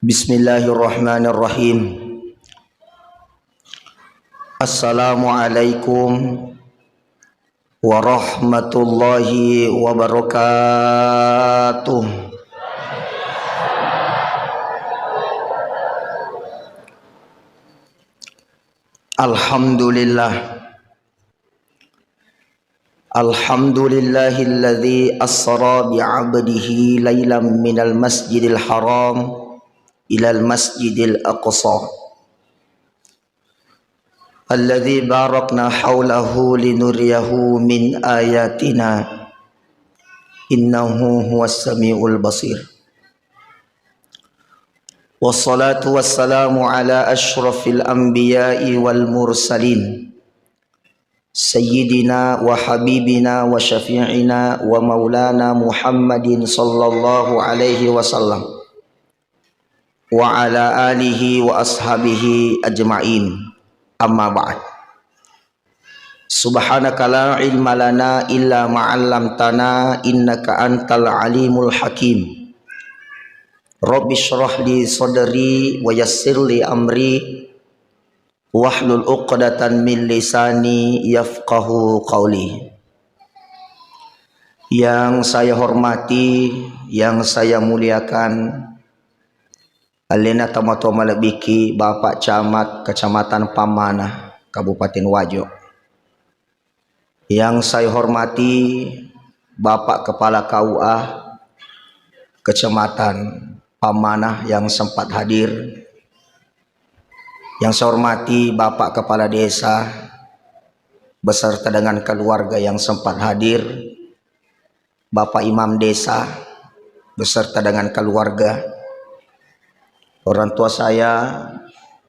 Bismillahirrahmanirrahim. Assalamualaikum warahmatullahi wabarakatuh. Alhamdulillah. Alhamdulillahilladzi asra bi'abdihi lailan minal masjidil haram ilal masjidil aqsa alladzi barakna haulahu linuriyahu min ayatina innahu huwas samiul basir. Wassalatu wassalamu ala asyrafil anbiya'i wal mursalin sayyidina wa habibina wa syafi'ina wa maulana Muhammadin sallallahu alaihi wasallam wa ala alihi wa ashabihi ajma'in. Amma ba'd. Subhanaka la ilma lana illa ma 'allamtana innaka antal alimul hakim. Rabbi shrah li sadri wa yassir li amri wahlul 'uqdatan min lisani yafqahu qawli. Yang saya hormati, yang saya muliakan, Alena Tamato Malabiki, Bapak Camat Kecamatan Pamanah, Kabupaten Wajo. Yang saya hormati Bapak Kepala KUA Kecamatan Pamanah yang sempat hadir. Yang saya hormati Bapak Kepala Desa beserta dengan keluarga yang sempat hadir. Bapak Imam Desa beserta dengan keluarga. Orang tua saya,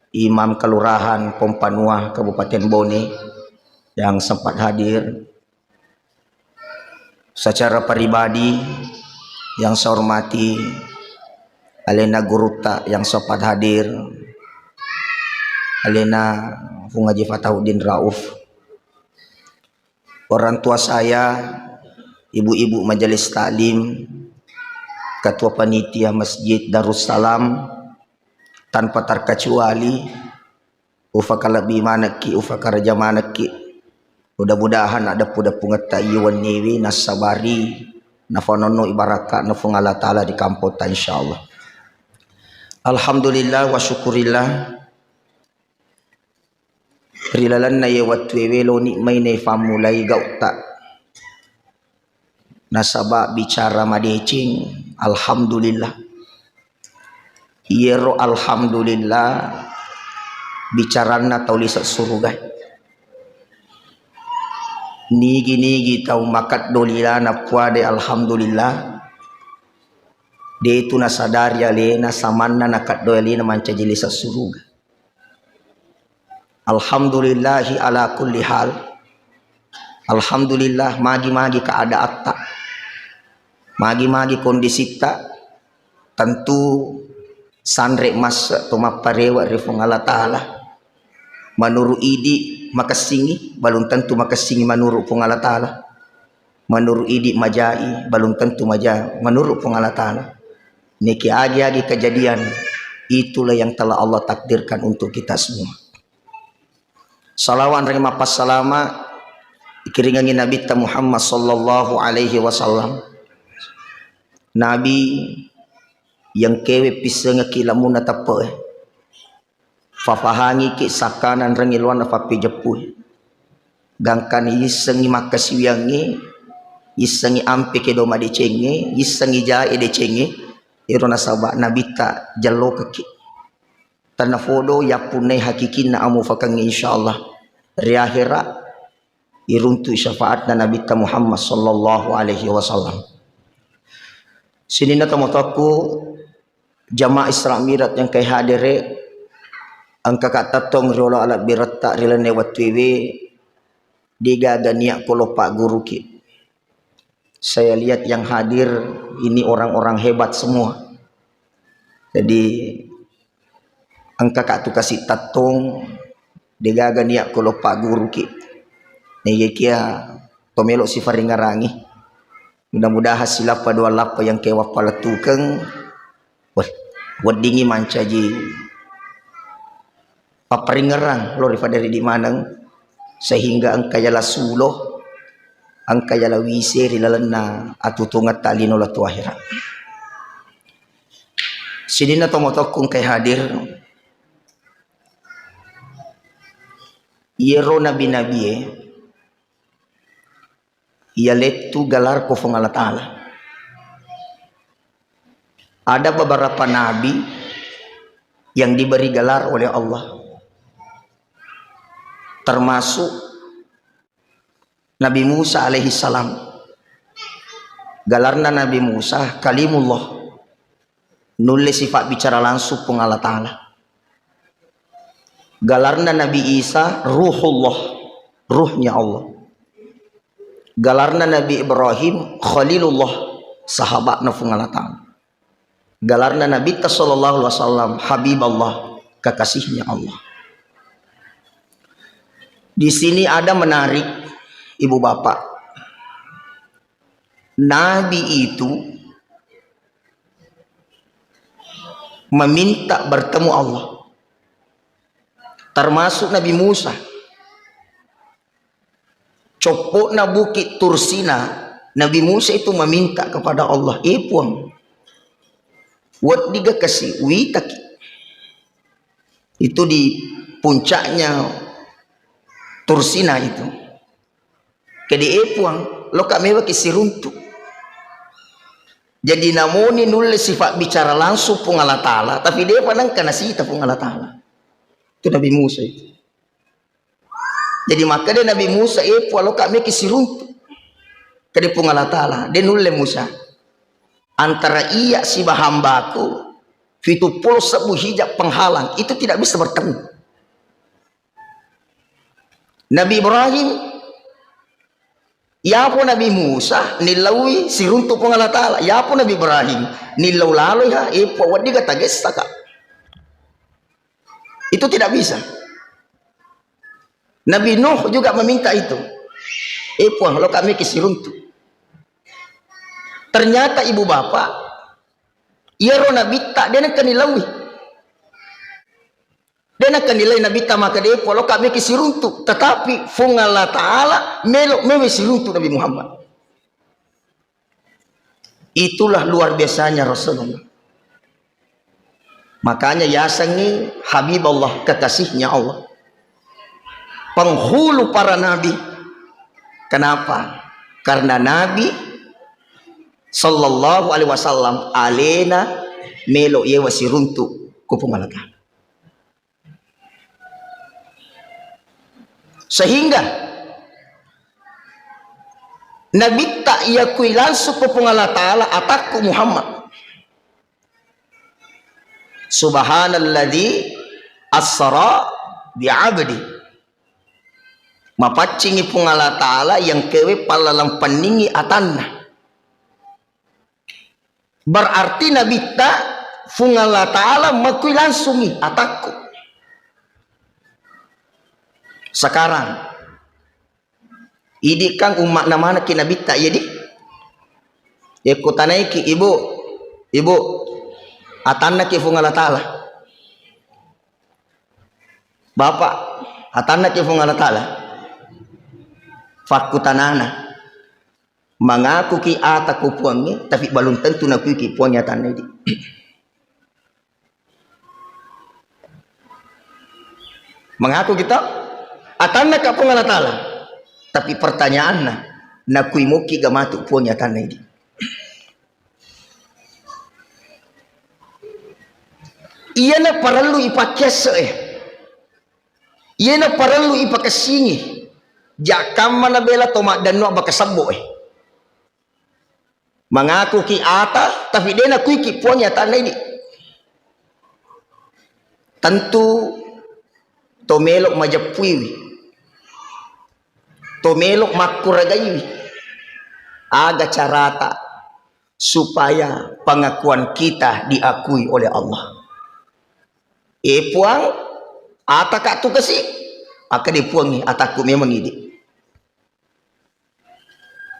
Imam Kelurahan Pompanuah Kabupaten Bone yang sempat hadir. Secara pribadi yang saya hormati Alena Guruta yang sempat hadir, Alena Fungaji Fatahuddin Rauf. Orang tua saya, ibu-ibu majelis taklim, ketua panitia Masjid Darussalam, tanpa terkecuali ufakalabi manaki ufakaraja manaki. Mudah-mudahan ada puda pungata iwan niwi nasabari nafanono ibaraka nafungala taala di kampota insyaallah. Alhamdulillah wa syukurillah. Rilalan na yewat wewelo ni may na famulay gauta nasaba bicara madecing. Alhamdulillah. Yero alhamdulillah bicarana taulisat surga. Nigi tau makat dolilana puade alhamdulillah. De itu nasadari alena samanna nakat dolina manca jilisat surga. Alhamdulillahi ala kulli hal. Alhamdulillah magi-magi keadaan tak. Magi-magi kondisi tak. Tentu sanrek mas tumaparewa rifung Allah Ta'ala manuru idi makasingi balung tentu makasingi manuru pung Allah Ta'ala, manuru idi majai balung tentu majai manuru pung Allah Ta'ala. Niki agi-agi kejadian itulah yang telah Allah takdirkan untuk kita semua. Salawat dan salama ikiringangi Nabi Muhammad sallallahu alaihi wasallam, Nabi yang kewe pisang kilamun natapa fafahangi ki sakanan rengilwan apapi jepuh gangkan isengi makasiwiangi isengi ampe ke doma decenge isengi jae decenge irona sabak nabita jallo kaki tanah fodo ya punai hakikina amu fakang insyaallah ri akhirat iruntu syafaat Nabi Muhammad sallallahu alaihi wasallam. Sini na tamotaku jamaah Isra Mi'raj yang kai hadire angka kata tong rolo ala birata rilane watwiwi diga gania kolo Pak Guru ki. Saya lihat yang hadir ini orang-orang hebat semua. Jadi angka katu kasih tatong diga gania kolo Pak Guru ki. Nih kia pemelo si faringarangi. Mudah-mudahan silapa dua lapa yang kewa pala tukeng. Wah, Wadingi mancaji paperingerang lo dari di manang sehingga angkayala suloh angkayala wise rilalana atutungat talino la tuahira. Sidina tomotokung kay hadir yero nabi-nabi yaletu galar ko Allah Ta'ala. Ada beberapa nabi yang diberi gelar oleh Allah, termasuk Nabi Musa alaihi salam. Gelarna Nabi Musa kalimullah, nulis sifat bicara langsung pun Allah Ta'ala. Gelarna Nabi Isa ruhullah, ruhnya Allah. Gelarna Nabi Ibrahim khalilullah, sahabatna pun Allah Ta'ala. Gelarna Nabi sallallahu alaihi wasallam Habiballah, kekasihnya Allah. Di sini ada menarik ibu bapak. Nabi itu meminta bertemu Allah. Termasuk Nabi Musa. Copokna bukit Tursina, Nabi Musa itu meminta kepada Allah, puang wat diga kasih witaki. Itu di puncaknya Tursina itu. Kedi puang lo kami kisi runtuh. Jadi namoni nulis sifat bicara langsung pun Allah Ta'ala, tapi dia pandang kana sita pun Allah Ta'ala. Itu Nabi Musa itu. Jadi maka dia Nabi Musa puang lo kami kisi runtuh. Kedi pun Allah Ta'ala. Dia nulis Musa. Antara iya si bahambaku fitu puluh sebu hijab penghalang itu tidak bisa bertemu. Nabi Ibrahim ya pun Nabi Musa nilawi si runtuh pun Allah Ta'ala. Ya pun Nabi Ibrahim nilau lalu ya wadi kata gestaka. Itu tidak bisa. Nabi Nuh juga meminta itu. Puang lo kami kisi runtuh. Ternyata ibu bapak yero Nabi tak dia nak nilawi. Dia nak nilai Nabi tak maka dia kalau kami kisi runtuh, tetapi fung Allah Ta'ala melok mewe si runtuh Nabi Muhammad. Itulah luar biasanya Rasulullah. Makanya yasangi Habib Allah, kekasihnya Allah, penghulu para nabi. Kenapa? Karena Nabi sallallahu alaihi wasallam alena melo ye wasiruntu kupung Allah Ta'ala. Sehingga Nabi tak yakui langsung kupung Allah Ta'ala ataku Muhammad. Subhanalladzi asra bi'abdi. Mapacingi pung Allah Ta'ala yang kewe palalang paningi atanna. Berarti Nabi tak fung Allah Ta'ala makui langsungi ataku. Sekarang idi kang umat namana ki Nabi tak jadi ikutanai ki ibu atanna ki fung Allah Ta'ala. Bapak atanna ki fung Allah Ta'ala. Fakutanana mengaku ki ataku puangnya, tapi belum tentu nak ki puangnya tanah ini. Mengaku kita atanna ka pun Allah Ta'ala, tapi pertanyaannya nak kui muki gamatu puangnya tanah ini. Iya na perlu ipakese iya na perlu ipakasingi jakam mana bela tomak dan nuak bakasabo mengaku ki ata tapi dia nak kui ki puanya tanah ini. Tentu tomelok majapui tomelok makuragai aga carata supaya pengakuan kita diakui oleh Allah. Puang ata kak tu kasih akan dipuangi ataku memang ini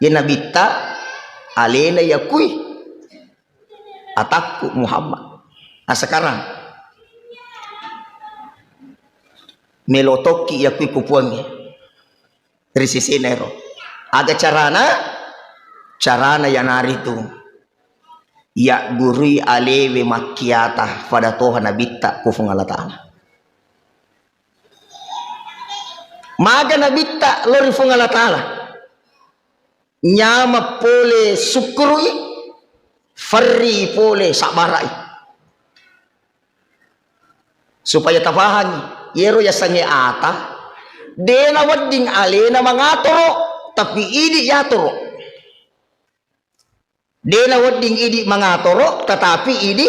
ya Nabi tak alena yakui ataku Muhammad. Sekarang melotoki ya kui kupuangi risisi nero ada carana yang nari tu ya gurui alewe makiata pada Tuhan nabitta kufung Allah Ta'ala maga nabitta lori fung Allah Ta'ala nyama pole sukrui farri pole sabarai supaya tapahani yero ya sange ata dena wadding alena mangatoro tapi idi yatoro dena wadding idi mangatoro tetapi idi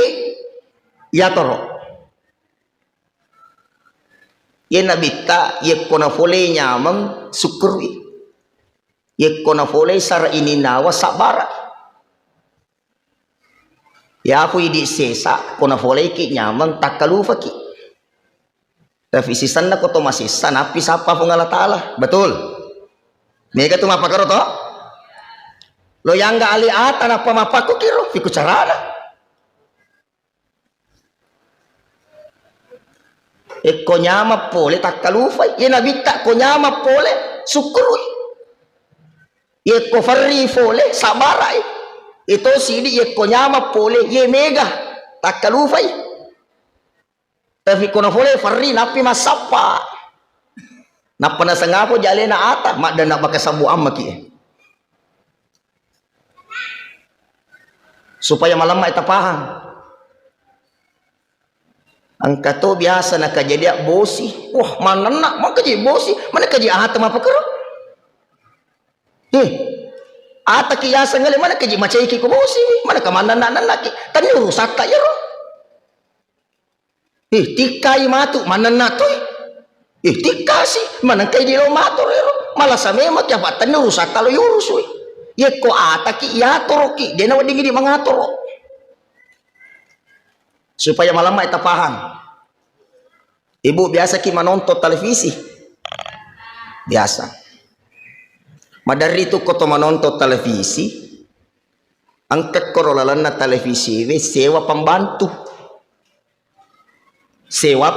yatoro ye nabita ye kona fole nyamang sukuri ye kona fole sar ini nawa sabara ya aku idi sesa kona fole ki nyamang takalufa ki tapi sisan na ko to masisan api sapa pong Allah Ta'ala betul mega tu mapakaro to lo yang ga ali ata na pamapako kiro fiku carana ko nyama pole takalufa ye nabita ko nyama pole sukrui ye ko farri pole sabarai ito sidi ye ko nyama pole ye mega takalufai tapi kono fole farri napi masapa napa na sangapo jale na ata mak dan nak pakai sabu amaki supaya malam mak paham angka to biasa nak kejadian bosi wah mana nak mak kaji bosi mana kaji ata apa kero ata kiasa ngale mana kaji macai ki ko bosi mana kamana nak ki tani rusak tak ya ro tikai matu mana natoi tikasi mana kay di lo mato rero malah sa memat ya batan rusak kalau yurus we ye ko ataki ya toroki dia na wading di mangatoro supaya malam ita paham ibu biasa ki manonton televisi biasa madari itu koto manonton televisi angkat korolalan na televisi we sewa pembantu sewa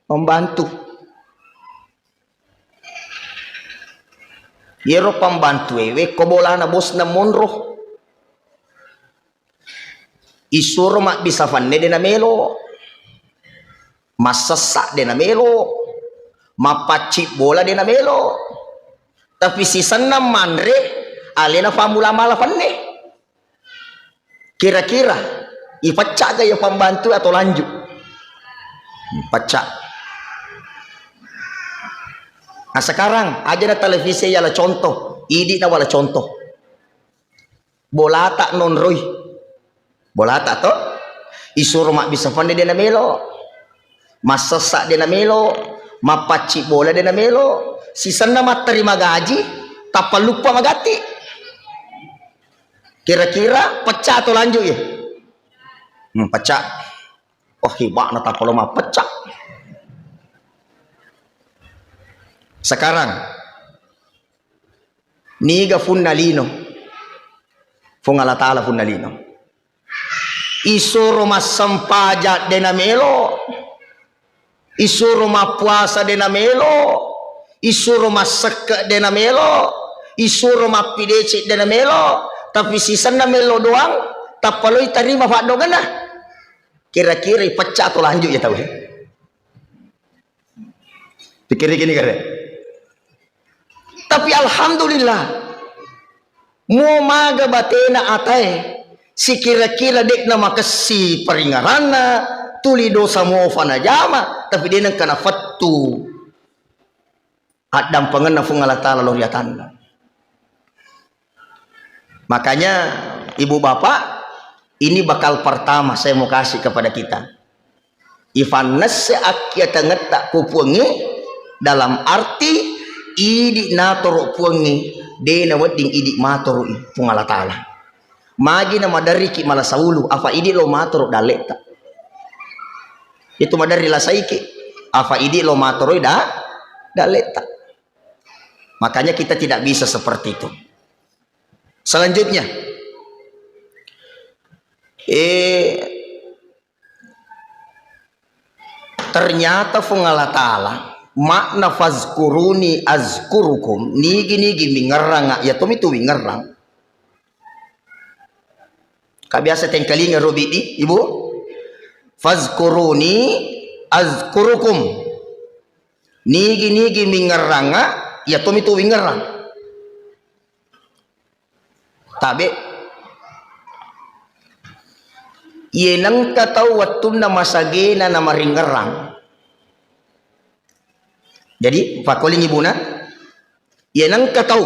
pembantu yero pembantu ewe kobola na bos na monro isuro mak bisa fanne de na melo masasa de na melo mapaci bola de na melo tapi sisan na manre alena pamula mala fanne kira-kira ipacca gaya pembantu atau lanjut pecah. Nah sekarang aja na televisi ya la contoh, idi na wala contoh. Bolata non roy, bolata to, isuro mak bisa fande de na melo, masasa de na melo, mapaci bola de na melo, sisan na terima gaji, tapal lupa magati. Kira-kira pecah atau lanjut ya? Pecah. Oh hibak na tapalo mapecah. Sekarang niga funnalino fung Allah Ta'ala funnalino isuro masampaja denamelo isuro mapuasa denamelo isuro maseka denamelo isuro mapideci denamelo tapi sisan na melo doang tapalo itarima fadogan na kira-kira pecah atau lanjut ya tahu ya pikir gini kare tapi alhamdulillah mau maga batena atai si kira-kira dek nama kesi peringarana tuli dosa mau fana jama tapi dia nak kena fatu adam pengen nafung Allah Ta'ala loriatan makanya ibu bapak ini bakal pertama saya mau kasih kepada kita. Ivan nase akyata ngetak kupungi dalam arti idi natoro pungi dena wedding idi matoro pung Allah Ta'ala. Magi na madari ki malasaulu apa idi lo matoro daleta. Itu madari lasaiki apa idi lo matoro daleta. Makanya kita tidak bisa seperti itu. Selanjutnya ternyata Allah Ta'ala makna fazkuruni azkurukum nigi mingerang ya tomi tu wingerang kabiasa tengkalinga robidi ibu fazkuruni azkurukum nigi mingerang ya tomi tu wingerang tabe yenang katau watuna masagena na maringerang. Jadi pakoling ibuna yenang katau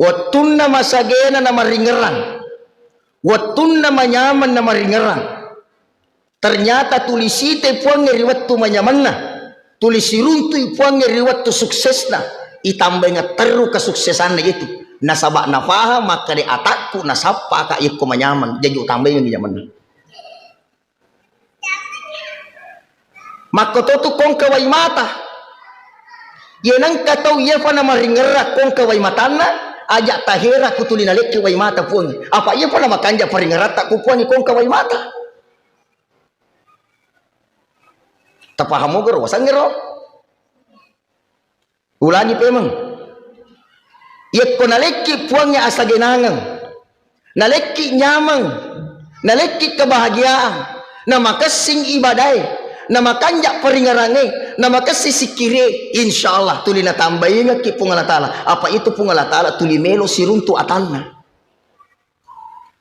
watuna masagena na maringerang watuna manyaman na maringerang ternyata tulisite puang ngeriwat tu manyaman na tulisiruntu puang ngeriwat tu sukses na itambay nga teru kesuksesan na itu nasabak nafaha maka di atakku nasapa ka iko manyaman jadi utambay nga manyaman maka tu kong kaway mata yenang katau yefa na maringerak kong kaway matana ajak tahira kutulinalik kaway mata puang apa yefa na makanja paringerat tak kupuang kong kaway mata tapaham mo garo wasang garo ulani pemang yek ko naleki puangnya asa genangang naleki nyamang naleki kebahagiaan na makasing ibadai na makanja peringarange na makasi sikire insyaallah tuli na tambayin ki pungala taala apa itu pungala taala tuli melo siruntu atanna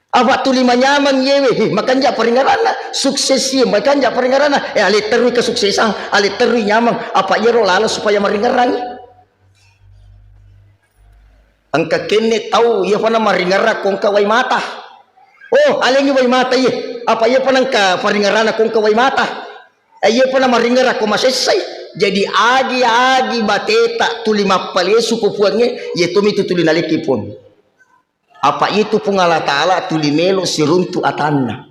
apa tuli manyamang yewe makanja peringarana sukses ye makanja peringarana ali terui kesuksesan ali terui nyamang apa yero lala supaya meringarangi angka kene tahu ia pana maringara kong kawai mata oh alengi wai mata ye apa ia pana ka paringarana kong kawai mata ia pana maringara ko masesai jadi agi bateta tuli mapalesu ko puange ye tumi tuli naliki pun apa itu pungala taala tuli melo siruntu atanna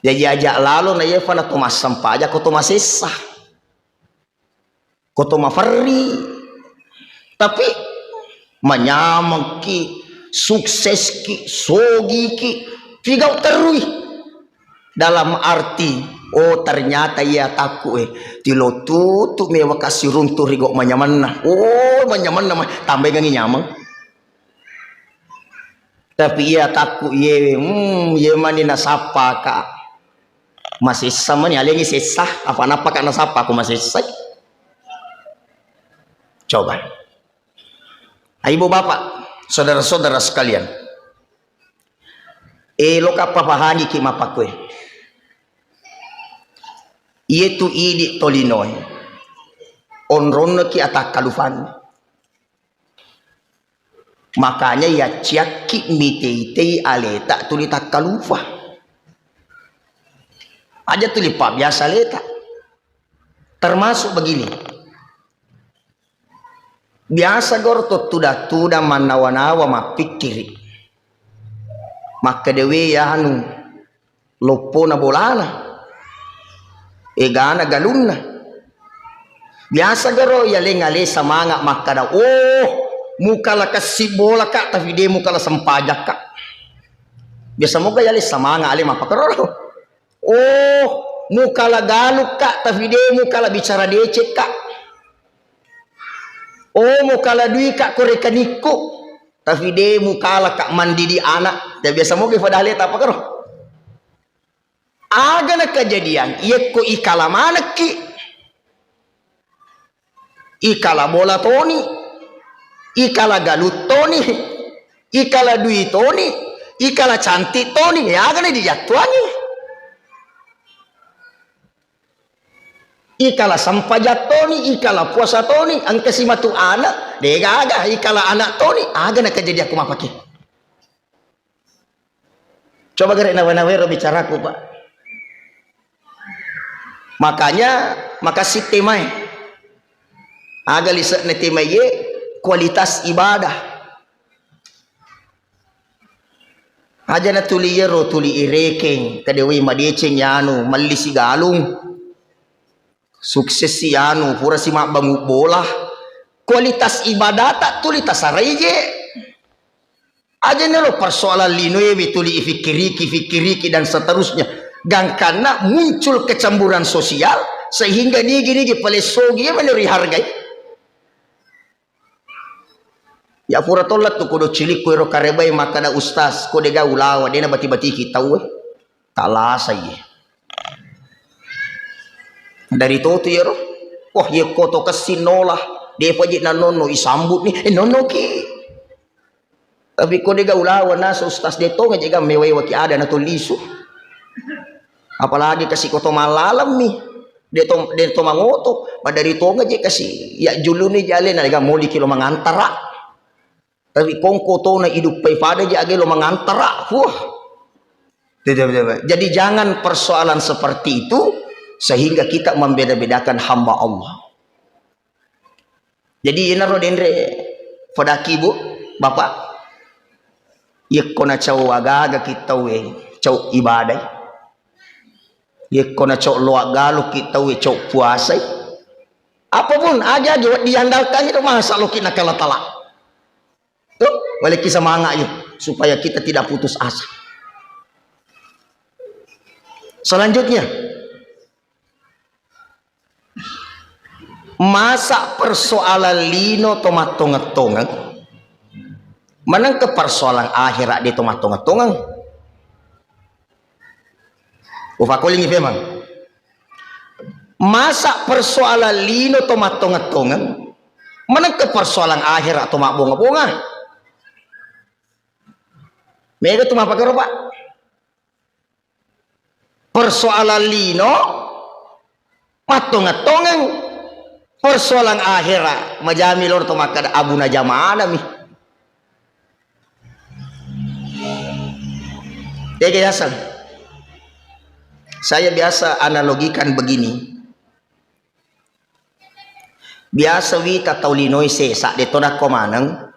jadi aja lalu na ye pana to masampaja ko to masesa koto mafarri tapi manyamang ki sukses ki sogi ki figau terui dalam arti oh ternyata ia taku tilo tutu mewa kasih runtuh rigok manyaman oh manyaman nama tambah gangi nyamang tapi ia taku ye mani nasapa ka masih sama ni alengi sesah apa ka nasapa aku masih sesah. Coba ibu bapak saudara-saudara sekalian elok apa pahani ki mapakwe ietu idi tolinoi onrono ki atak kalufan makanya ya ciaki mitei aleta tuli tak kalufa aja tuli pak biasa leta termasuk begini biasa gorto tuda manawa-nawa mapikiri maka dewe ya anu lopo na bolana egana galunna biasa garo ya lengale samanga maka da oh mukala kasibola ka tapi de mukala sempajak ka biasa moga ya le samanga ale mapakaro oh mukala galuk ka tapi de mukala bicara decet ka oh mukala dui kak korekaniku tapi de mukala kak mandi di anak dan biasa mau ke padahal apa karo aga na kejadian iya ko ikala mana ki ikala bola toni ikala galut toni ikala dui toni ikala cantik toni ya aga na dijatuani ikala sampajat toni ikala puasa toni angka si matu anak dega aga ikala anak toni aga na kejadian aku mapake coba gerek nawa-nawero bicaraku pak makanya makasih temai aga lisak na temai ye kualitas ibadah aja na tuli yero tuli irekeng kadewi madeceng yanu malisi galung sukses si anu pura si mak bangu bola kualitas ibadah tak tuli tasareje Aja nih lo persoalan lino ya betuli fikiriki dan seterusnya. Gang karena muncul kecemburuan sosial sehingga dia gini palesogi meneri hargai. Ya pura tolak tuh kudo cilik kuero karebai makana ustaz kode gaulawa dia bati-bati kita kalah saya. Dari itu tuh ya roh. Wah ya koto kesinolah dia pajit nono isambut nih nono ki. Tapi kode gaulawa nasa ustaz dia to ngajaga mewai waki ada na tulisu. Apalagi kasih koto malalam nih. Dia to mangoto padari to ngajaga kasih ya julu nih jalen na muli kilo mangantara. Tapi kongko to na hidup pada aja lo mengantara. Jadi jangan persoalan seperti itu sehingga kita membeda-bedakan hamba Allah. Jadi ini ro dendre fadaki bu bapak yekona caw agaga kita caw ibadah yekona caw lo agalu kita caw puasa apapun aja diandalkan itu masa lo kina kala talak. Tuh, balik kisah semangat yuk supaya kita tidak putus asa. Selanjutnya, masa persoalan lino tomat-tongat-tongan, manang ke persoalan akhirat di tomat-tongat-tongan. Ufakuling memang. Masa persoalan lino tomat-tongat-tongan, manang ke persoalan akhirat tomat bunga-bunga. Mega tuh apa karo pak? Persoalan lino, matongan-tongan, persoalan akhirat, majami lor tuh makan abu najamana mi. Dege asal. Saya biasa analogikan begini. Biasa wita taulinoi sesak detona komanang.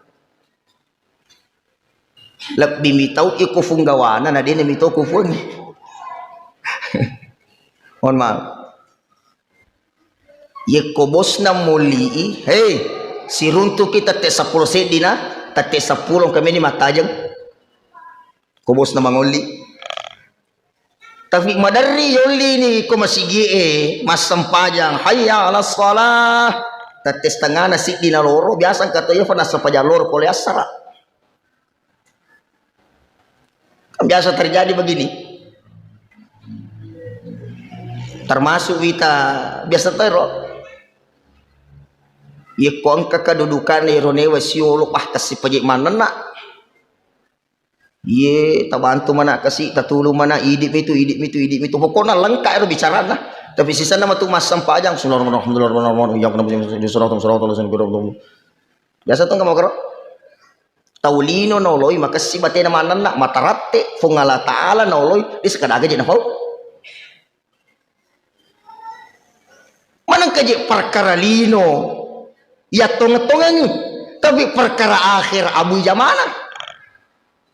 Lebih mitau iku funggawana na din mitau kufun. Mohon maaf. Yeko bos na muli, hey, si runtu kita te 10 sedina, tate 10 kami ni matajang. Kubos na manguli. Tapi madari yoli ni ko masigi mas sampajang hayya ala shalah. Tate setengah nasi dina loro biasa katoyo fa nasa pajalor ko asara. Biasa terjadi begini, termasuk kita biasa terus ya kong kedudukan ironewa siolo pah kasih pajak mana nak ye tabantu mana kasih tatulu mana idip itu pokoknya lengkap itu bicara lah tapi sisa nama tuh mas sampajang biasa tuh nggak mau kerok taulino noloy makasih batena manan nak matarate fungala taala noloy di sekadaga je nafau manang kaje perkara lino ya tonga-tonga tapi perkara akhir abu jamana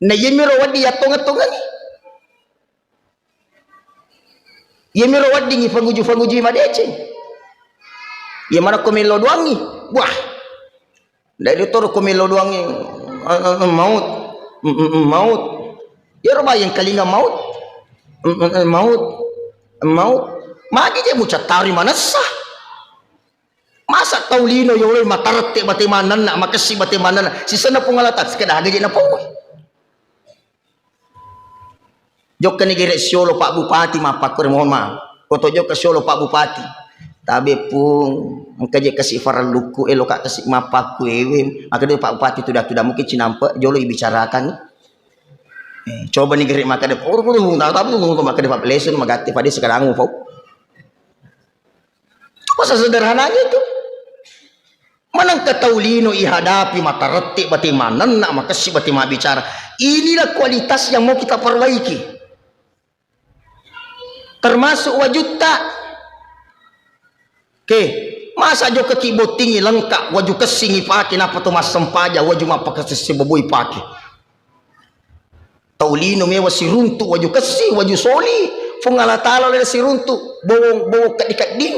na yemiro wadi ya tonga-tonga ni yemiro wadi ni fanguju madece ya mana komelo doang ni wah dari toro komelo doang ni maut ya roba yang kali nggak maut magi dia mucat tari mana sah masa taulino yole matarate batimanan nak makasi batimanan si sana pungalatak sekedar ada je na pau jok kan igere siolo Pak Bupati mapak kur mohon maaf koto jok ke siolo Pak Bupati tabe pun engkaje kasih faral luku elo kak kasih mapak kuewe maka dia Pak Bupati tidak mungkin cinampe jolo dibicarakan coba nih gerik maka dia tapi maka dia Pak Lesun magati pada sekarang mau masa sederhananya itu manang ketaulino ihadapi mata retik batimanan nak makasih batima bicara inilah kualitas yang mau kita perbaiki termasuk wajuta oke masa jo kekibot tinggi lengkap waju kesingi pakai napa tu mas sempaja waju mapa kasih boboi pakai taulino mewa si runtu waju kesih waju soli fungala talo le si runtu bowong kat ding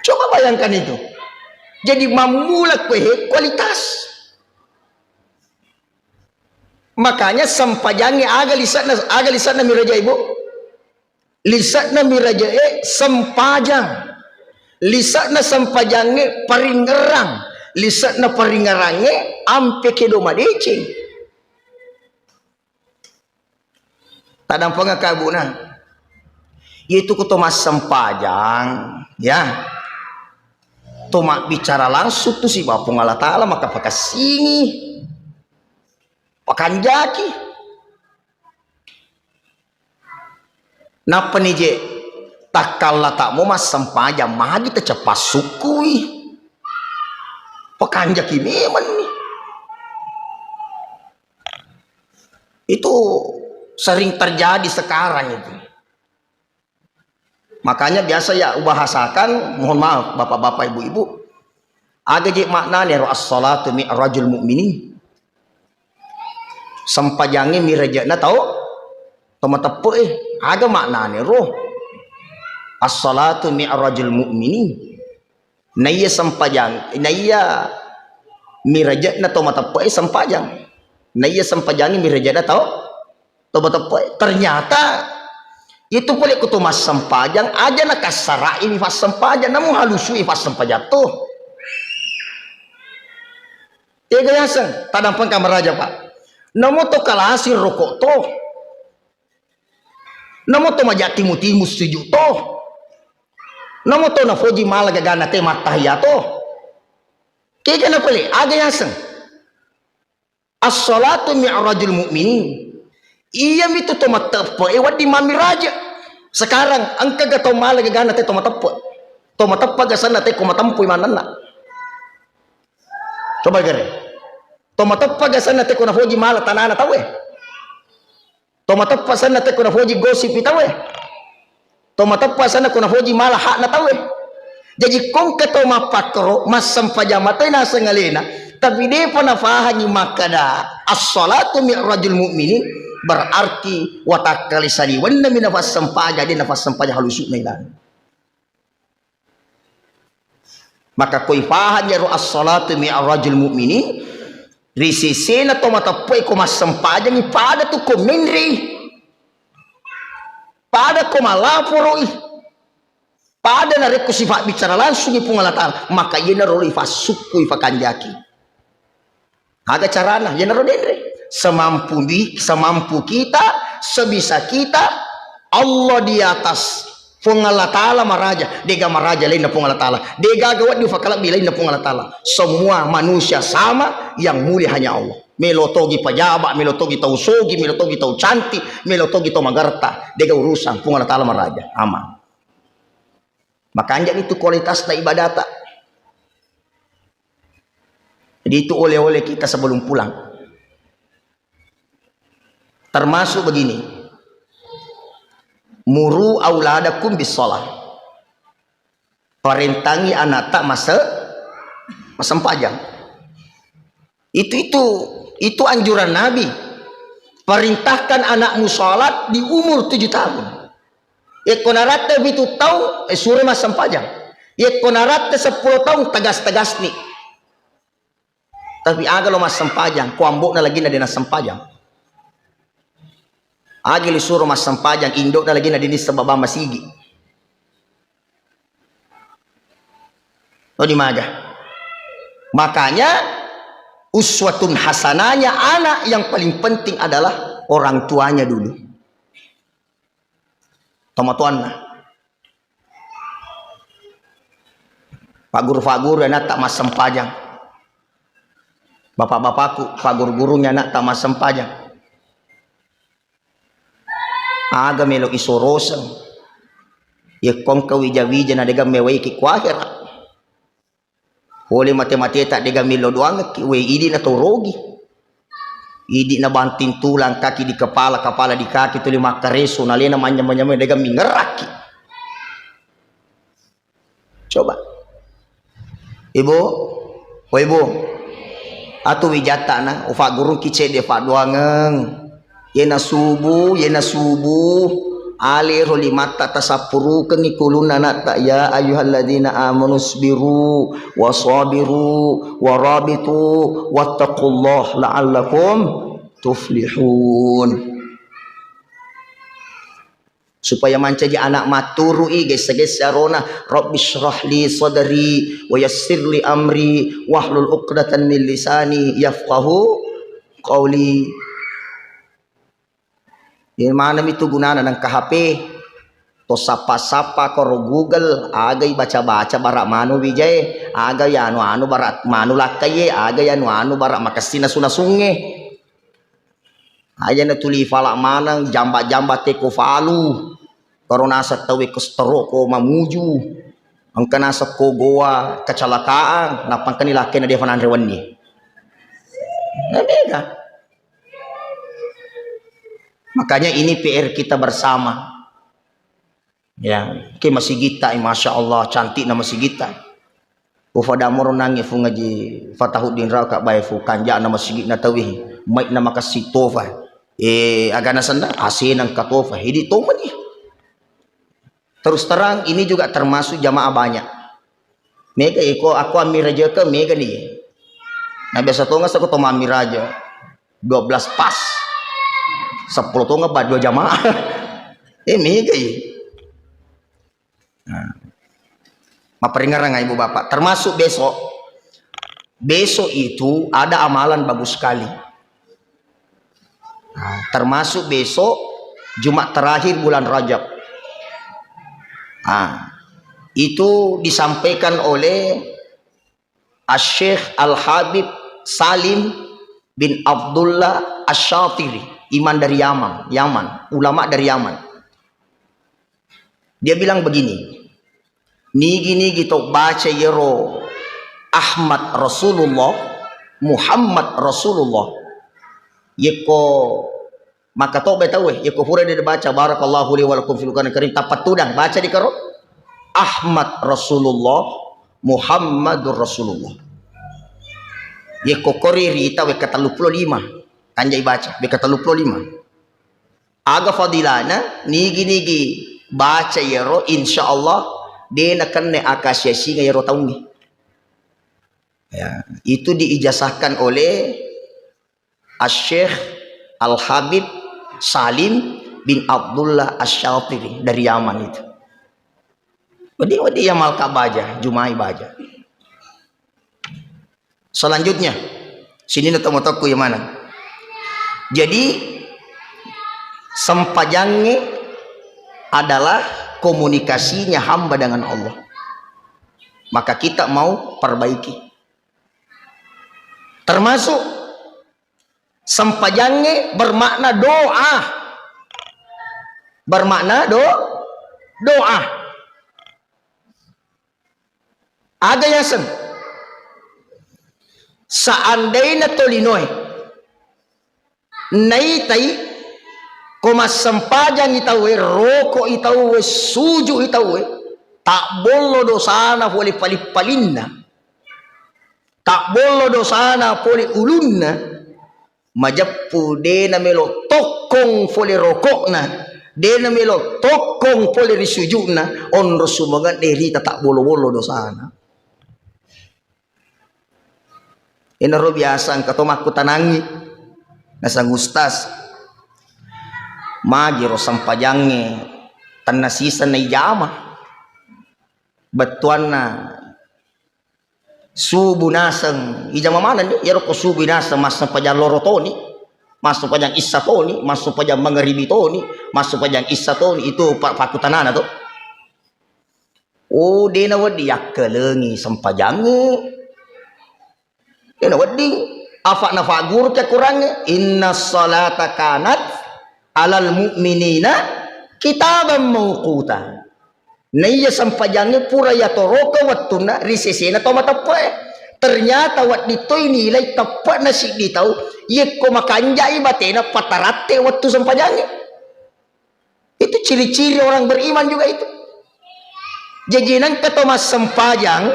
coba bayangkan itu Jadi mamulak kualitas. Makanya sampajangi aga lisatna miraja ibu. Lisatna miraja sampajang. Lisatna sampajangi paringerang. Lisatna paringerange ampe kedo madece. Tadang pengakabuna. Itu kutomas sampajang, ya. Tomak bicara langsung tuh si Bapung Allah Ta'ala maka pakasingi. Pakan jaki. Napa nih je? Takalla tak mau mas sampaja magi tercepat sukui. Pakan jaki memang nih. Itu sering terjadi sekarang itu. Makanya biasa ya bahasakan, mohon maaf bapak-bapak ibu-ibu, aga je maknanya as-salatu mi'rajul mu'minin. Sampajangi mirajana tahu toma tepo aga maknanya roh as-salatu mi'rajul mu'minin. Naya sampajang naya mirajana toma tepo sampajang. Naya sampajangi mirajana tahu toma tepo. Ternyata itu boleh kutumas sampajang aja nak kasara ini fas sampajang namun halusui fas sampajang tuh. Tiga yasan tadang pengkamar aja pak. Namo to kalasir rokok to. Namo to majati mutimu setuju to. Namo to na foji malaga gana te matahya to. Kaya na pali aga yasan. As-salatu mi'rajul mu'minin. Iya mitu to matepo wadi mami raja. Sekarang angka gato malaga gana te to matepo. To matepo gasan te ko matampuy manana. Coba gere. Tomatappa sana te kuna foji mala tanana tawe. Tomatappa sana te kuna foji gosip tawe. Tomatappa sana kuna foji mala hak na tawe. Jadi kung kato mapakro masam pajamata na sangalena tapi dia panafahan ni makada as-salatu mi'rajul mu'minin berarti watakali saliwan na minafas sampaja di nafas sampaja halusuk na ilan. Maka kuifahan ya as-salatu mi'rajul mu'minin risisena to matapoy ko masampajan ni pada tu ko minri pada ko malapuro pada na reko sifat bicara langsung ni pungalatan maka yena roli fasuku ifakanjaki aga carana yena rodere semampu kita sebisa kita Allah di atas Pungala Ta'ala maraja dega maraja lain na Pungala Ta'ala dega gawat di fakala bilain na Pungala Ta'ala. Semua manusia sama, yang mulia hanya Allah. Melotogi pajaba, melotogi tau sogi, melotogi tau cantik, melotogi tau magarta dega urusan Pungala Ta'ala maraja aman. Makanya itu kualitas na ibadata. Jadi itu oleh-oleh kita sebelum pulang. Termasuk begini, muru auladakum bisolah, perintangi anak tak masempajang. Itu anjuran Nabi. Perintahkan anakmu sholat di umur 7 tahun. Konarate itu tahu suruh masempajang. Konarate 10 tahun tegas nih. Tapi aga lo masempajang, kuambok na lagi na dina sempajang. Agi disuruh mas sampajang indok na lagi na dinis sa baba masigi. O di maga. Makanya uswatun hasananya anak yang paling penting adalah orang tuanya dulu. Tomatuan na. Pagur-fagur anak tak mas sampajang. Bapak-bapakku pagur-gurunya anak tak mas sampajang. Aga melo isorosan ya kong kawija-wija na dega mewai ki kwahira hole mate-mate dega melo doang ki we idi na torogi idi na banting tulang kaki di kepala di kaki tu lima kareso na lena manya-manya dega mingeraki. Coba ibu atu wijata na ufa guru kice de fa doangeng. Yena subuh aliru limata tasapuru kengi kuluna nata ya ayyuhalladzina amanu sabiru wasabiru warabitu wattaqullah la'allakum tuflihun. Supaya mancaji anak maturui guys sarona rabbi shrah li sadri wa yassir li amri wahlul 'uqdatan min lisani yafqahu qawli. Di mana itu gunana ng KHP to sapa-sapa karo Google agay baca-baca barak manu wijay agay anu barak manu lakaye agay anu barak makasina sunasunge aja na tuli falak manang jamba-jamba teko falu karo nasa tawi kustero ko mamuju ang kanasa ko goa kecelakaan napang kanilaki na devan andrewan ni beda. Makanya ini PR kita bersama. Ya, ke masih kita, masya Allah cantik nama si kita. Ufada moronangi fu ngaji Fatahuddin Raka bae fu kanja nama si kita tawi, maik nama kasih tofa. Agana sanda asin katofa. Hidi toman ya. Terus terang ini juga termasuk jamaah banyak. Mega aku ambil raja ke mega nih. Nah biasa tongas aku toma ambil raja 12 pas. 10 tuh ngebat 2 jamaah. Mega ya. Nah. Maperingaran ibu bapak. Termasuk besok. Besok itu ada amalan bagus sekali. Nah, termasuk besok Jumat terakhir bulan Rajab. Nah, itu disampaikan oleh Asy-Syaikh Al-Habib Salim bin Abdullah Asy-Syatiri. Iman dari Yaman, ulama dari Yaman. Dia bilang begini, nigi tok baca yero Ahmad Rasulullah, Muhammad Rasulullah. Yeko maka tok betawe, yeko pura dia baca barakallahu li wa lakum fil Qur'anil Karim tapat tudang baca di karo Ahmad Rasulullah, Muhammadur Rasulullah. Yeko koriri tawe kata 35. Anjay baca beka 35 aga fadilana nigi baca yero insyaallah dena kenne akasya singa yero taungi ya itu diijazahkan oleh Asy-Syaikh Al-Habib Salim bin Abdullah Asy-Syatiri dari Yaman itu wadi yamal kabaja jumai baja. Selanjutnya sini natamotaku yang mana. Jadi sempajangnya adalah komunikasinya hamba dengan Allah. Maka kita mau perbaiki. Termasuk sempajangnya bermakna doa. Bermakna doa. Ada yang sen. Seandainya tolinoy naitai komas sempajang itawe roko itawe suju itawe tak bollo dosana poli palinna tak bollo dosana poli ulunna majappu dena melo tokong poli rokokna dena melo tokong poli risujuna on rosumagan deri tak bollo dosana inaro biasa katomaku tanangi nasang ustas magiro sampajangnya tanasisa na ijama batuan na subu nasang ijama mana ni yaro ko subu nasang mas sampajang lorotoni mas sampajang isatoni mas sampajang mangaribitoni mas sampajang isatoni itu pakutanana to oh dena wadi yakkelengi sampajangnya dena wadi afa nafagur ke kurangnya inna salata kanat alal mu'minina kitaban mawquta naiya sampajangnya pura ya toroka wattuna risesena to matapa ternyata wat ditoy nilai tepat nasi ditau yekko makanjai batena patarate waktu sampajangnya itu ciri-ciri orang beriman juga itu jadi nang ketomas sampajang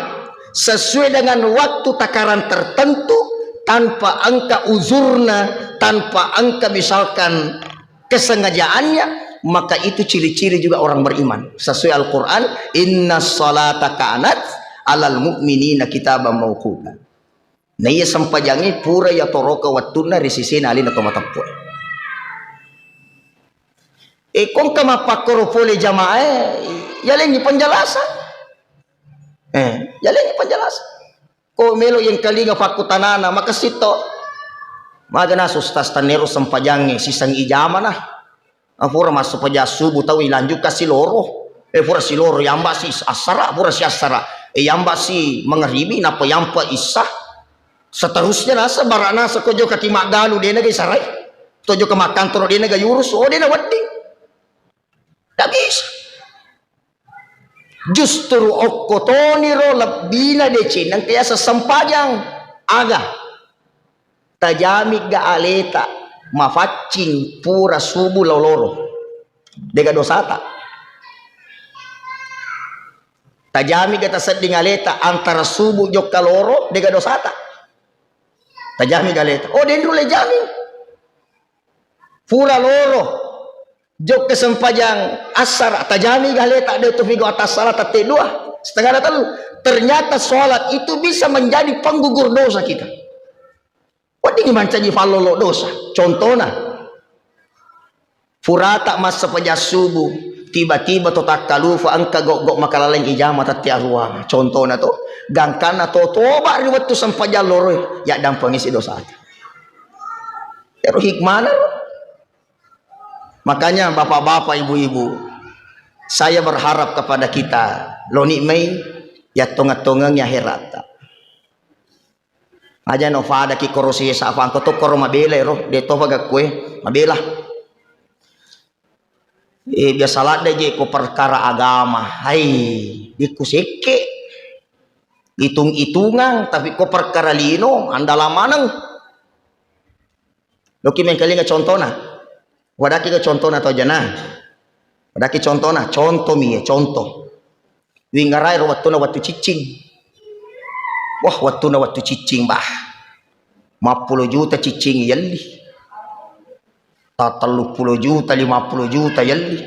sesuai dengan waktu takaran tertentu tanpa angka uzurna, tanpa angka misalkan kesengajaannya, maka itu ciri-ciri juga orang beriman. Sesuai Al-Quran, inna salata kanat alal mu'minina kitaban mawquta. Nah iya sampajangi pura ya toroka watuna risisi nalin atau matapun. Kung kamapakoro pole jamaah, yalengi penjelasan. Yalengi penjelasan. Ko melo yang kalinga fakutanana makasito. Magana sustas tanero sampajangi sisang ijama na. Pura masuk paja subuh tahu ilanjut kasih loro. Pura si loro yamba si asara, pura si asara. Yamba si mengeribi napa yamba isah. Seterusnya nasa barana sekojo kaki magalu dia naga isarai. Tojo ke makantor dia naga yurus. Oh dia naga wading. Tak bisa. Justru okotoniro lebina decin nang kaya sa sampajang aga. Tajamig ga aleta mafatching pura subu loloro dega dosata tajami gata seding aleta antara subu jok kaloro dega dosata tajami galeta oh dendro le jamin pura loro jok kesempajang asar tajami galeta de tu figo atas salat tate dua setengah datalu ternyata sholat itu bisa menjadi penggugur dosa kita. Wading mancaji falolo dosa. Contohnya, furata masa paja subuh tiba-tiba totak kalufa angka gok makalaleng ijama tatia ruang. Contohnya tuh gangkana to toba riwat tu sampaja loro ya dampang isi dosa. Pero hikmana. Makanya bapak-bapak ibu-ibu, saya berharap kepada kita loni mei ya tonga-tongangnya herata. Aja no fada ki korosi sa afan ko to koro mabela ro de to faga kue mabela biasa lada je ko perkara agama hai di kuseke hitung-hitungan tapi ko perkara lino andala manang loki men kalinga contona wadaki ke contona to jana wadaki contona conto mie conto wingarai ro watuna watu cicing. Wah waktu na waktu cicing bah 50 juta cicing yalli 30 juta 50 juta yalli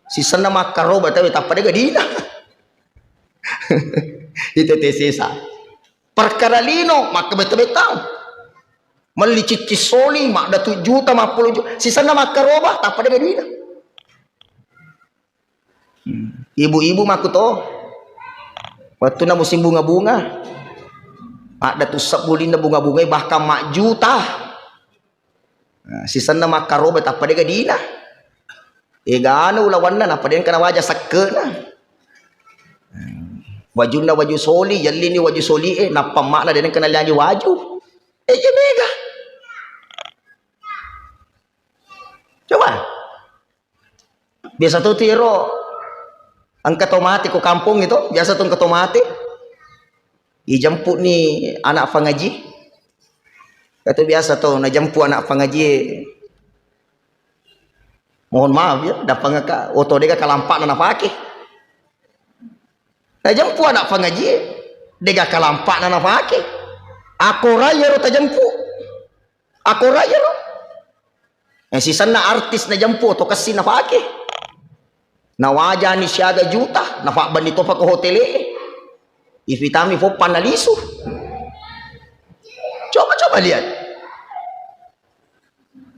sisana makaroba tapi tak pada gadina itu tesesa perkara lino maka betul-betul mali cici soli mak ada 7 juta 50 juta sisana makaroba tak pada gadina ibu-ibu makuto waktu na musim bunga-bunga ada tu sebulin na bunga-bunga bahkan mak juta. Nah, sisana makaroba tak pada gadina. Gana ulawan na apa dia kana wajah sakena. Wajuna waju soli, yalli ni waju soli napa mak na dia kana lagi waju. Mega. Coba. Biasa tu tiro angka tomate ko kampung itu, biasa tu angka tomate. Dijemput nih anak pengaji kata biasa tuh najemput anak pengaji mohon maaf ya dapat ngaka oto dega kalampak na napake najemput anak pengaji dega kalampak na napake aku raya ro tajemput aku raya ro sisa na artis najemput to kasi napake na wajah ni siaga juta napak bandito pa ko hotele ifitami po panaliso. Coba lihat.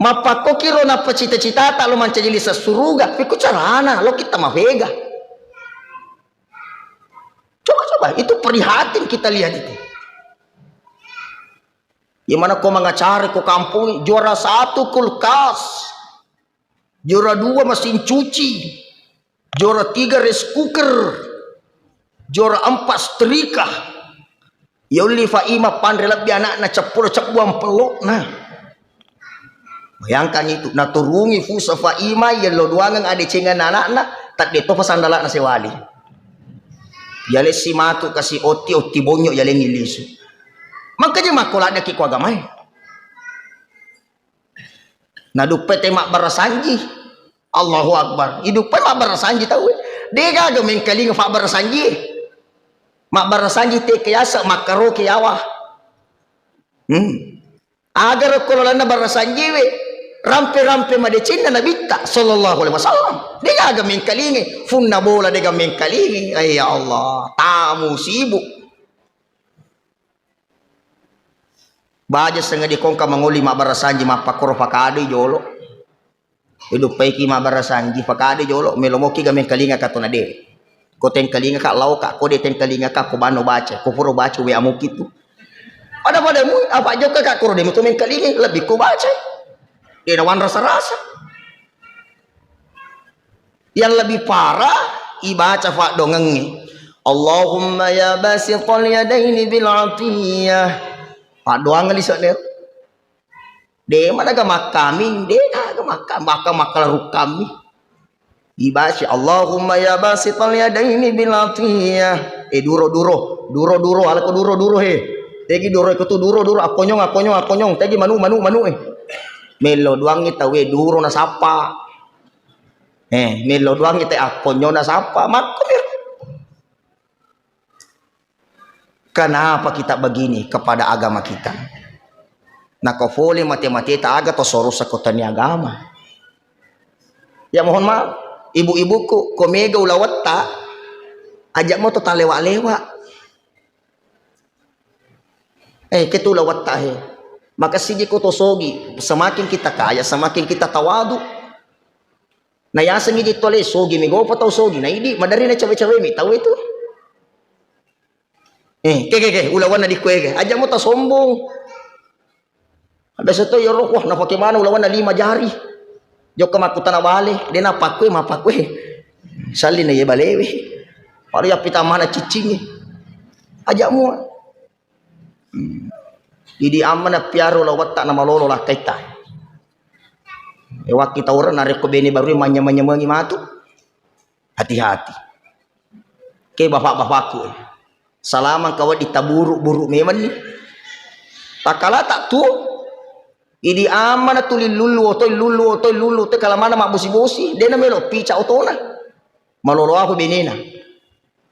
Mapakokiro na pacita-cita lo mancajili sa suruga. Fiku carana lo kita mavega. Coba itu prihatin kita lihat itu. Gimana kau mengacari ko kampung juara 1 kulkas. Juara 2 mesin cuci. Juara 3 rice cooker. Juara 4 setrika. Yuli faima pandre lebih anak na cepur cepuan peluk nah. Bayangkan itu na turungi fusa faima yelo duangan ade cengan anak na tak deto pasandala na sewali. Yale si matu kasi oti bonyo yale ngilisu. Makanya makola ada ki ko agamay. Na dupete mak barasanji. Allahu akbar. Hidup mak barasanji tahu. Dega gameng kaling fa barasanji. Mak barasanji te kayasa makaro kiyawa. Agar ko lana barasanji we rampe-rampe madecina Nabi tak sallallahu alaihi wasallam. Dia agak mengkalingi, funna bola dia mengkalingi. Ay ya Allah, tamu sibuk. Baja setengah di kongka mangoli mabarasanji mapakoro pakade jolo. Hidup paiki mabarasanji pakade jolo melomoki game kalinga katona de. Ko ten kalinga ka lau ka ko de ten kalinga ka ko bano baca, ko puro baca we amuk itu. Pada mu apa joka ka ko de men kalinga lebih ko baca. Dia nawan rasa-rasa. Yang lebih parah ibaca fa dongengi. Allahumma ya basiqal yadaini bil atiyah. Pak doang ngali sana. De mana ga makami, de ga makal rukami. Ibaca Allahumma ya basital yadaini bil atiyah. Duro ala ko duro he. Tegi duro ko tu duro akonyong. Tegi manu Melo doang kita we duro na sapa. Melo doang kita akonyong na sapa. Makomir. Kenapa kita begini kepada agama kita? Nah kofole mati-mati tak agak tosoros sakotani agama. Ya mohon maaf, ibu-ibuku komega ulawat tak ajak mo total lewa-lewa. Kita ulawat tak he. Maka sige ko tosogi, semakin kita kaya, semakin kita tawadu. Na yasang idi tole sogi mi go pa taw sogi na idi madari na cawe-cawe mi tahu itu. Ulawan na di kue aja mo ta sombong. Habis itu ya roh wah na bagaimana ulawan na 5 jari. Jok kemakutan na bale, dia na pakwe mapakwe. Salin na ye balewe. Paru ya pita mana cicing. Aja mo. Jadi aman na piaro lawat tak na malolo lah kaita. Ewa kita orang narik ko beni baru manya-manya matu. Hati-hati. Ke bapak-bapakku. Salaman kawat ditaburu-buru memang ni. Tak kala tak tu. Idi aman na tulil lulu te kala mana mak bosi-bosi. Dia na melo pica otona. Malolo ako benena.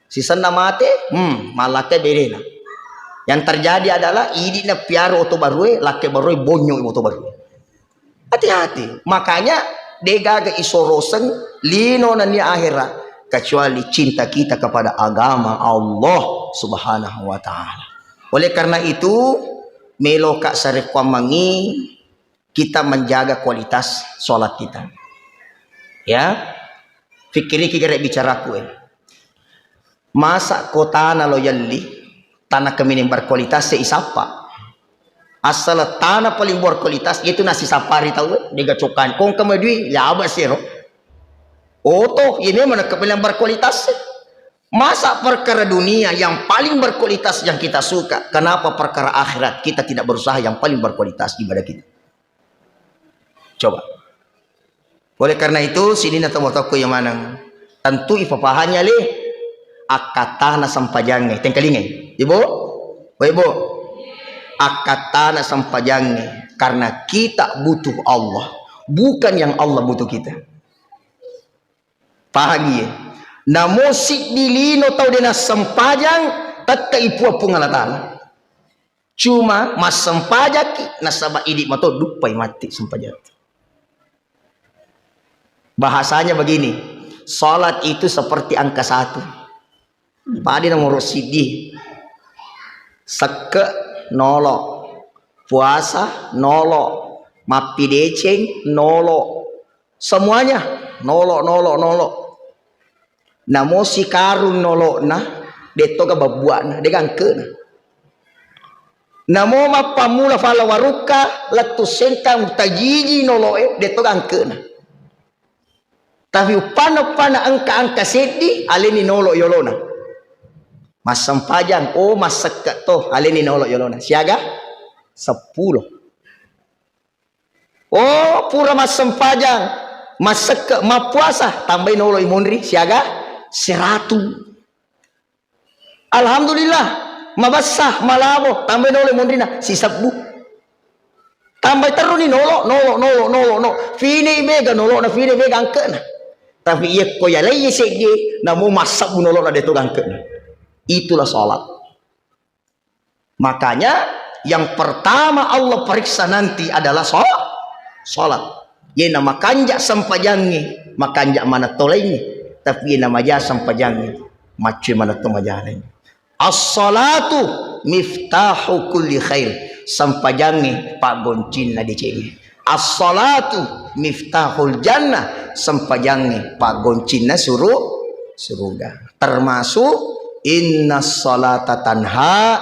Sisan na mate, malake benena. Yang terjadi adalah idi na piaro oto barue, lake barue bonyo oto barue. Hati-hati. Makanya degaga isorosen lino na niya akhirat. Kecuali cinta kita kepada agama Allah Subhanahu wa ta'ala. Oleh karena itu meloka sarekwamangi kita menjaga kualitas sholat kita. Ya, fikiri kira bicaraku. Masa kota na loyali tanah kemining berkualitas seisapa. Asal tanah paling berkualitas itu nasi sapari tahu dia cokan. Kong kemudian ya abas siro. Otoh ini mana kepilang berkualitas. Masa perkara dunia yang paling berkualitas yang kita suka. Kenapa perkara akhirat kita tidak berusaha yang paling berkualitas ibadah kita? Coba. Oleh karena itu sini nata motoku yang mana? Tentu ifapahannya le akatana sampajange. Tengkalinge. Ibu? Ibu. Akatana sampajange karena kita butuh Allah, bukan yang Allah butuh kita. Pahagi ya. Namo sik dilino tau dena sempajang tatka ipua pungalatala. Cuma mas sempajaki nasaba idik mato dupai mati sempajati. Bahasanya begini, salat itu seperti angka 1. Padi nomor sidi. Seke nolo. Puasa nolo. Mapi deceng nolo. Semuanya nolo. Namo si karung nolo na deto ka babuana degang ke namo mapamula fala waruka latu senta mutajiji nolo deto gang ke tapi upana angka sedi aleni nolo yolona mas sampajan mas sekat to aleni nolo yolona siaga 10 pura mas sampajan mas sekat ma puasa tambahin nolo imundri siaga 100. Alhamdulillah mabasah malabo tambah nolo mondrina si sabbu tambah terus ni nolo fini mega nolo na fini mega angkena tapi iya ko ya lay segi namo masak nolo na deto angkena. Itulah salat. Makanya yang pertama Allah periksa nanti adalah salat. Ye nama kanjak sampajangi, makanjak mana tolengnya. Tapi ye nama ja sampajangi, macam mana tu majalan. As-salatu miftahu kulli khair. Sampajangi pak goncin na dicengi. As-salatu miftahul jannah. Sampajangi pak goncin na surga. Termasuk inna salata tanha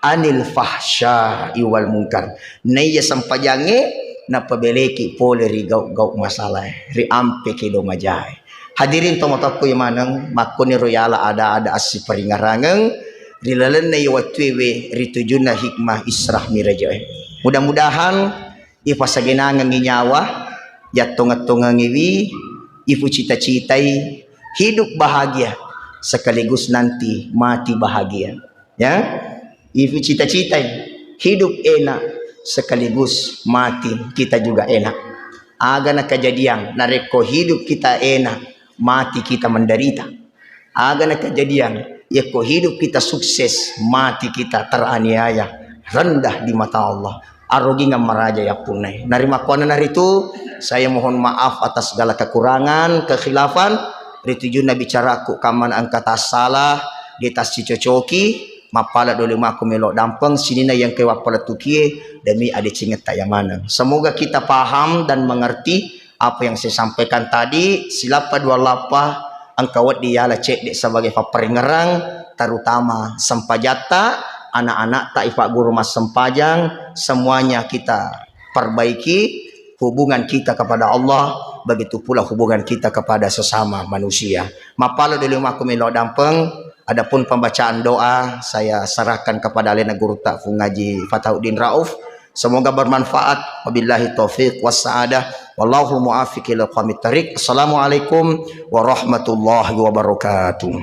anil fahsya wal munkar. Naya sampajangi na pabeleki pole ri gau masalah ri ampe ke do majai. Hadirin tomotaku yang manang makoni royala ada asi peringarangeng ri lalen na watwewe ri tujuna hikmah israh mirajae. Mudah-mudahan ipasagenangan nyawa yatonga-tonga ngiwi ifu cita-citai hidup bahagia sekaligus nanti mati bahagia, ya. Ifu cita-citai hidup enak sekaligus mati kita juga enak. Aga na kejadian nareko hidup kita enak, mati kita menderita. Aga na kejadian yako hidup kita sukses, mati kita teraniaya, rendah di mata Allah. Arogi ngam maraja ya punai. Narima kuana naritu, saya mohon maaf atas segala kekurangan, kekhilafan. Ritujun na bicaraku kaman angkata salah, ditas cicocoki. Mapala dole maku melok dampeng sini na yang kewa pala tukie demi ada cinget tak yang mana. Semoga kita paham dan mengerti apa yang saya sampaikan tadi. Silapa dua lapa angkawat diala cek dek sebagai paperingerang, terutama sempajata anak-anak tak ifak guru mas sempajang, semuanya kita perbaiki hubungan kita kepada Allah, begitu pula hubungan kita kepada sesama manusia. Mapala dole maku melok dampeng. Adapun pembacaan doa saya serahkan kepada Lena Guru Takfu Ngaji Fatauddin Rauf. Semoga bermanfaat. Wabillahi taufiq wassa'adah. Wallahu muwaffiq ila aqwamit thariq. Assalamualaikum warahmatullahi wabarakatuh.